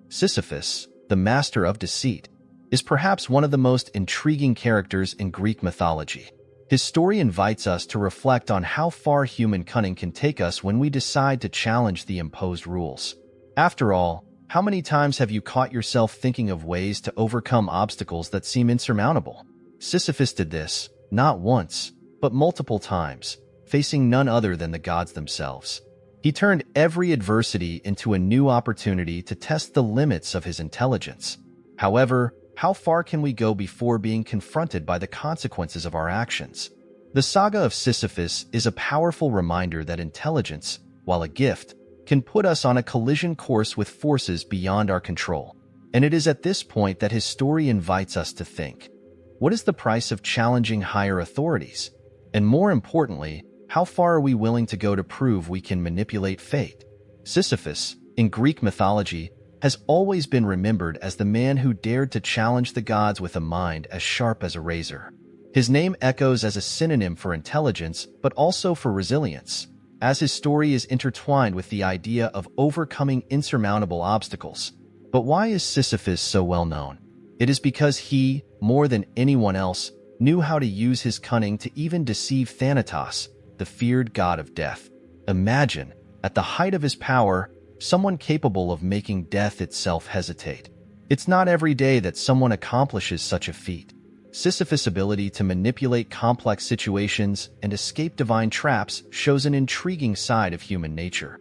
Sisyphus, the master of deceit, is perhaps one of the most intriguing characters in Greek mythology. His story invites us to reflect on how far human cunning can take us when we decide to challenge the imposed rules. After all, how many times have you caught yourself thinking of ways to overcome obstacles that seem insurmountable? Sisyphus did this, not once, but multiple times, facing none other than the gods themselves. He turned every adversity into a new opportunity to test the limits of his intelligence. However, how far can we go before being confronted by the consequences of our actions? The saga of Sisyphus is a powerful reminder that intelligence, while a gift, can put us on a collision course with forces beyond our control. And it is at this point that his story invites us to think. What is the price of challenging higher authorities? And more importantly, how far are we willing to go to prove we can manipulate fate? Sisyphus, in Greek mythology, has always been remembered as the man who dared to challenge the gods with a mind as sharp as a razor. His name echoes as a synonym for intelligence, but also for resilience, as his story is intertwined with the idea of overcoming insurmountable obstacles. But why is Sisyphus so well known? It is because he, more than anyone else, knew how to use his cunning to even deceive Thanatos, the feared god of death. Imagine, at the height of his power, someone capable of making death itself hesitate. It's not every day that someone accomplishes such a feat. Sisyphus' ability to manipulate complex situations and escape divine traps shows an intriguing side of human nature.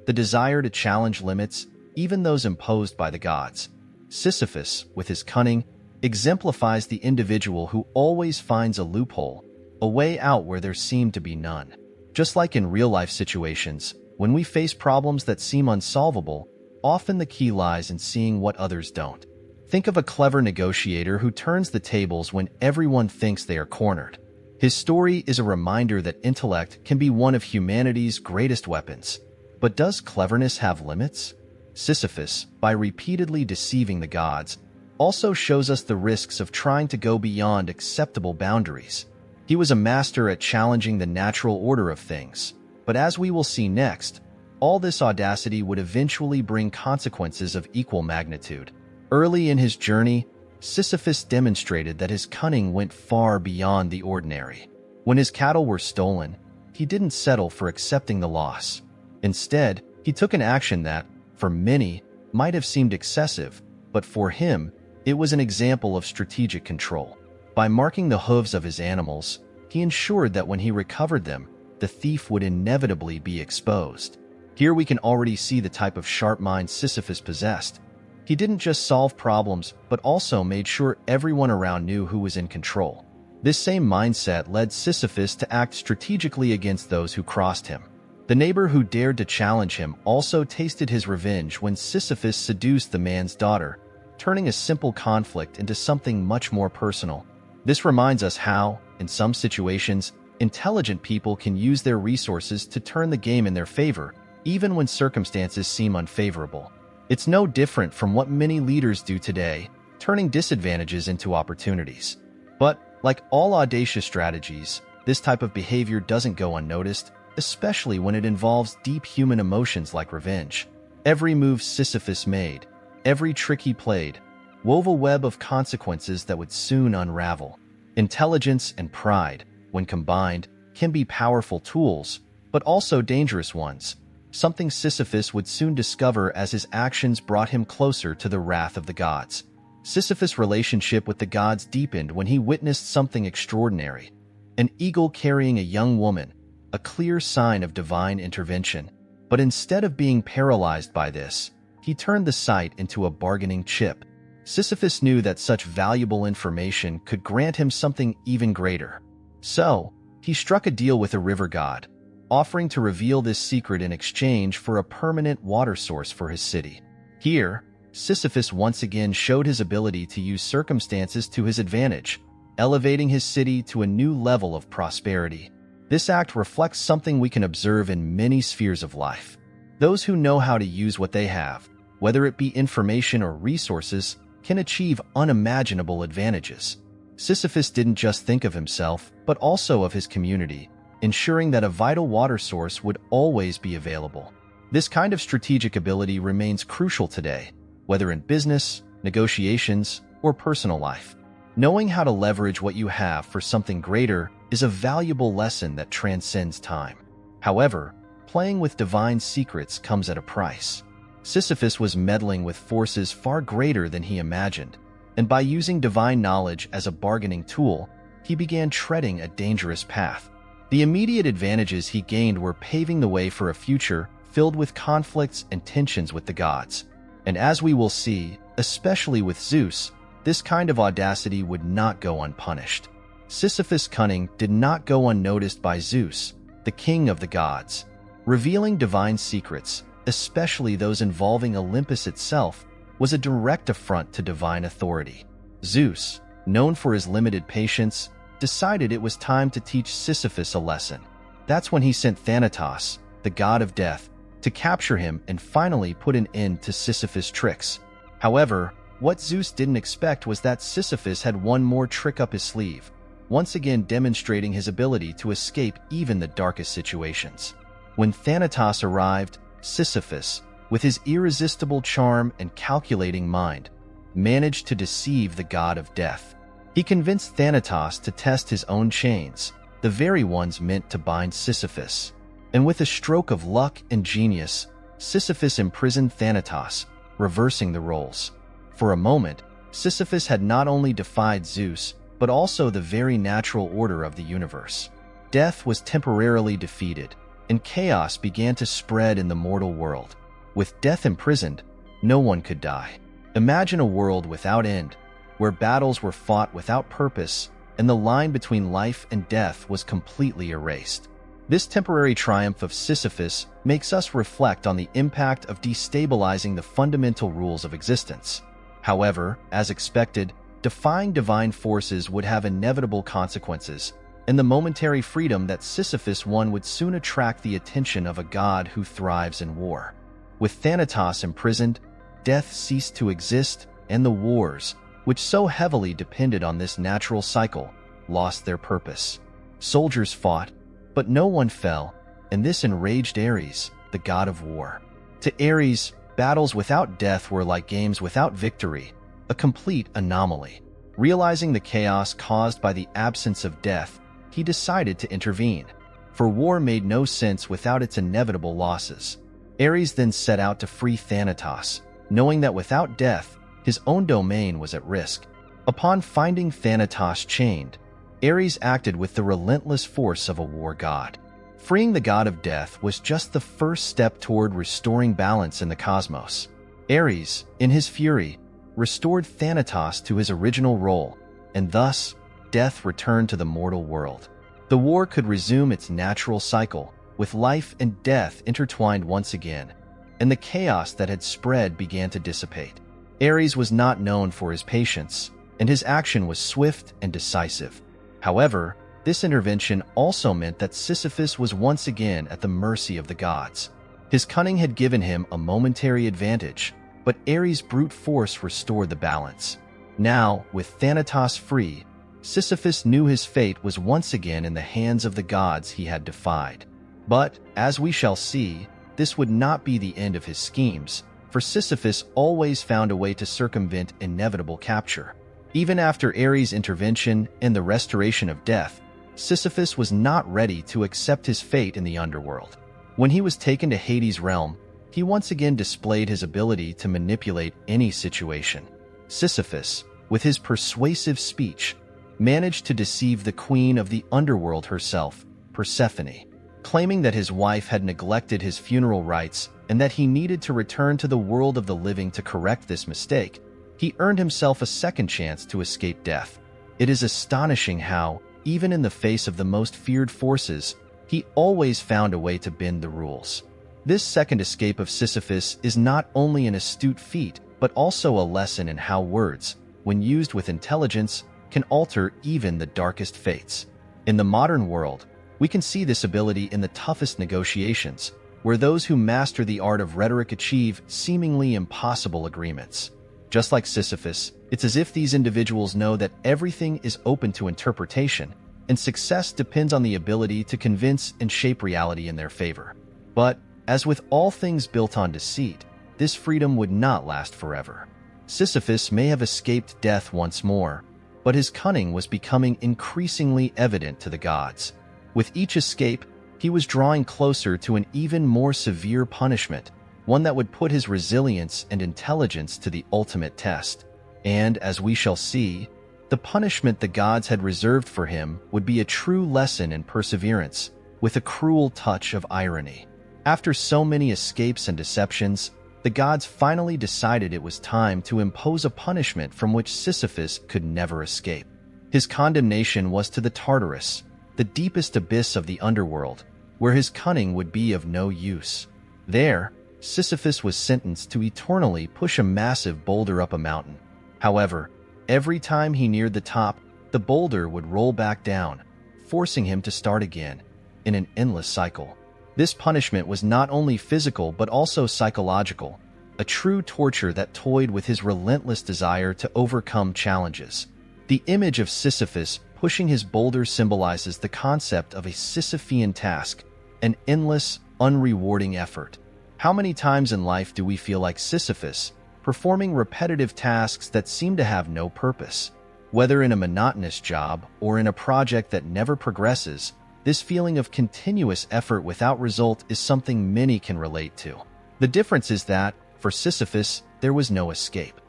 The desire to challenge limits, even those imposed by the gods. Sisyphus, with his cunning, exemplifies the individual who always finds a loophole, a way out where there seemed to be none. Just like in real-life situations, when we face problems that seem unsolvable, often the key lies in seeing what others don't. Think of a clever negotiator who turns the tables when everyone thinks they are cornered. His story is a reminder that intellect can be one of humanity's greatest weapons. But does cleverness have limits? Sisyphus, by repeatedly deceiving the gods, also shows us the risks of trying to go beyond acceptable boundaries. He was a master at challenging the natural order of things. But as we will see next, all this audacity would eventually bring consequences of equal magnitude. Early in his journey, Sisyphus demonstrated that his cunning went far beyond the ordinary. When his cattle were stolen, he didn't settle for accepting the loss. Instead, he took an action that, for many, might have seemed excessive, but for him, it was an example of strategic control. By marking the hooves of his animals, he ensured that when he recovered them, the thief would inevitably be exposed. Here we can already see the type of sharp mind Sisyphus possessed. He didn't just solve problems, but also made sure everyone around knew who was in control. This same mindset led Sisyphus to act strategically against those who crossed him. The neighbor who dared to challenge him also tasted his revenge when Sisyphus seduced the man's daughter, turning a simple conflict into something much more personal. This reminds us how, in some situations, intelligent people can use their resources to turn the game in their favor, even when circumstances seem unfavorable. It's no different from what many leaders do today, turning disadvantages into opportunities. But, like all audacious strategies, this type of behavior doesn't go unnoticed, especially when it involves deep human emotions like revenge. Every move Sisyphus made, every trick he played, wove a web of consequences that would soon unravel. Intelligence and pride, when combined, can be powerful tools, but also dangerous ones, something Sisyphus would soon discover as his actions brought him closer to the wrath of the gods. Sisyphus' relationship with the gods deepened when he witnessed something extraordinary. An eagle carrying a young woman, a clear sign of divine intervention. But instead of being paralyzed by this, he turned the sight into a bargaining chip. Sisyphus knew that such valuable information could grant him something even greater. So, he struck a deal with a river god, offering to reveal this secret in exchange for a permanent water source for his city. Here, Sisyphus once again showed his ability to use circumstances to his advantage, elevating his city to a new level of prosperity. This act reflects something we can observe in many spheres of life. Those who know how to use what they have, whether it be information or resources, can achieve unimaginable advantages. Sisyphus didn't just think of himself, but also of his community, ensuring that a vital water source would always be available. This kind of strategic ability remains crucial today, whether in business, negotiations, or personal life. Knowing how to leverage what you have for something greater is a valuable lesson that transcends time. However, playing with divine secrets comes at a price. Sisyphus was meddling with forces far greater than he imagined, and by using divine knowledge as a bargaining tool, he began treading a dangerous path. The immediate advantages he gained were paving the way for a future filled with conflicts and tensions with the gods. And as we will see, especially with Zeus, this kind of audacity would not go unpunished. Sisyphus' cunning did not go unnoticed by Zeus, the king of the gods. Revealing divine secrets, especially those involving Olympus itself, was a direct affront to divine authority. Zeus, known for his limited patience, decided it was time to teach Sisyphus a lesson. That's when he sent Thanatos, the god of death, to capture him and finally put an end to Sisyphus' tricks. However, what Zeus didn't expect was that Sisyphus had one more trick up his sleeve, once again demonstrating his ability to escape even the darkest situations. When Thanatos arrived, Sisyphus, with his irresistible charm and calculating mind, managed to deceive the god of death. He convinced Thanatos to test his own chains, the very ones meant to bind Sisyphus. And with a stroke of luck and genius, Sisyphus imprisoned Thanatos, reversing the roles. For a moment, Sisyphus had not only defied Zeus, but also the very natural order of the universe. Death was temporarily defeated, and chaos began to spread in the mortal world. With death imprisoned, no one could die. Imagine a world without end, where battles were fought without purpose, and the line between life and death was completely erased. This temporary triumph of Sisyphus makes us reflect on the impact of destabilizing the fundamental rules of existence. However, as expected, defying divine forces would have inevitable consequences, and the momentary freedom that Sisyphus won would soon attract the attention of a god who thrives in war. With Thanatos imprisoned, death ceased to exist, and the wars, which so heavily depended on this natural cycle, lost their purpose. Soldiers fought, but no one fell, and this enraged Ares, the god of war. To Ares, battles without death were like games without victory, a complete anomaly. Realizing the chaos caused by the absence of death, he decided to intervene, for war made no sense without its inevitable losses. Ares then set out to free Thanatos, knowing that without death, his own domain was at risk. Upon finding Thanatos chained, Ares acted with the relentless force of a war god. Freeing the god of death was just the first step toward restoring balance in the cosmos. Ares, in his fury, restored Thanatos to his original role, and thus, death returned to the mortal world. The war could resume its natural cycle, with life and death intertwined once again, and the chaos that had spread began to dissipate. Ares was not known for his patience, and his action was swift and decisive. However, this intervention also meant that Sisyphus was once again at the mercy of the gods. His cunning had given him a momentary advantage, but Ares' brute force restored the balance. Now, with Thanatos free, Sisyphus knew his fate was once again in the hands of the gods he had defied. But, as we shall see, this would not be the end of his schemes, for Sisyphus always found a way to circumvent inevitable capture. Even after Ares' intervention and the restoration of death, Sisyphus was not ready to accept his fate in the underworld. When he was taken to Hades' realm, he once again displayed his ability to manipulate any situation. Sisyphus, with his persuasive speech, managed to deceive the queen of the underworld herself, Persephone. Claiming that his wife had neglected his funeral rites and that he needed to return to the world of the living to correct this mistake, he earned himself a second chance to escape death. It is astonishing how, even in the face of the most feared forces, he always found a way to bend the rules. This second escape of Sisyphus is not only an astute feat, but also a lesson in how words, when used with intelligence, can alter even the darkest fates. In the modern world, we can see this ability in the toughest negotiations, where those who master the art of rhetoric achieve seemingly impossible agreements. Just like Sisyphus, it's as if these individuals know that everything is open to interpretation, and success depends on the ability to convince and shape reality in their favor. But, as with all things built on deceit, this freedom would not last forever. Sisyphus may have escaped death once more, but his cunning was becoming increasingly evident to the gods. With each escape, he was drawing closer to an even more severe punishment, one that would put his resilience and intelligence to the ultimate test. And, as we shall see, the punishment the gods had reserved for him would be a true lesson in perseverance, with a cruel touch of irony. After so many escapes and deceptions, the gods finally decided it was time to impose a punishment from which Sisyphus could never escape. His condemnation was to the Tartarus, the deepest abyss of the underworld, where his cunning would be of no use. There, Sisyphus was sentenced to eternally push a massive boulder up a mountain. However, every time he neared the top, the boulder would roll back down, forcing him to start again, in an endless cycle. This punishment was not only physical but also psychological, a true torture that toyed with his relentless desire to overcome challenges. The image of Sisyphus pushing his boulder symbolizes the concept of a Sisyphean task, an endless, unrewarding effort. How many times in life do we feel like Sisyphus, performing repetitive tasks that seem to have no purpose? Whether in a monotonous job or in a project that never progresses, this feeling of continuous effort without result is something many can relate to. The difference is that, for Sisyphus, there was no escape.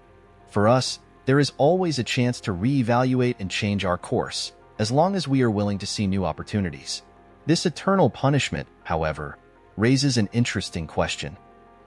For us, there is always a chance to reevaluate and change our course, as long as we are willing to see new opportunities. This eternal punishment, however, raises an interesting question.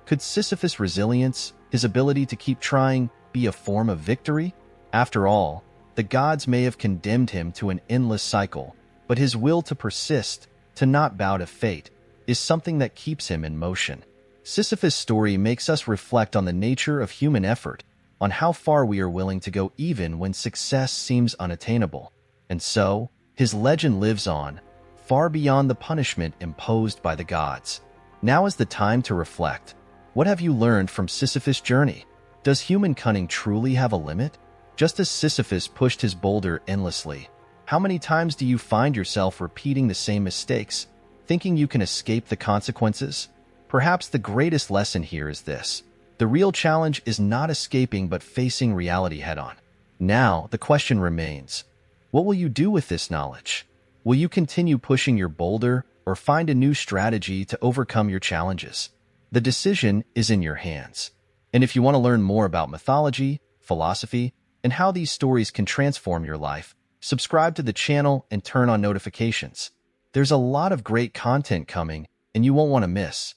Could Sisyphus' resilience, his ability to keep trying, be a form of victory? After all, the gods may have condemned him to an endless cycle, but his will to persist, to not bow to fate, is something that keeps him in motion. Sisyphus' story makes us reflect on the nature of human effort, on how far we are willing to go even when success seems unattainable. And so, his legend lives on, far beyond the punishment imposed by the gods. Now is the time to reflect. What have you learned from Sisyphus' journey? Does human cunning truly have a limit? Just as Sisyphus pushed his boulder endlessly, how many times do you find yourself repeating the same mistakes, thinking you can escape the consequences? Perhaps the greatest lesson here is this: the real challenge is not escaping but facing reality head-on. Now, the question remains, what will you do with this knowledge? Will you continue pushing your boulder or find a new strategy to overcome your challenges? The decision is in your hands. And if you want to learn more about mythology, philosophy, and how these stories can transform your life, subscribe to the channel and turn on notifications. There's a lot of great content coming, and you won't want to miss.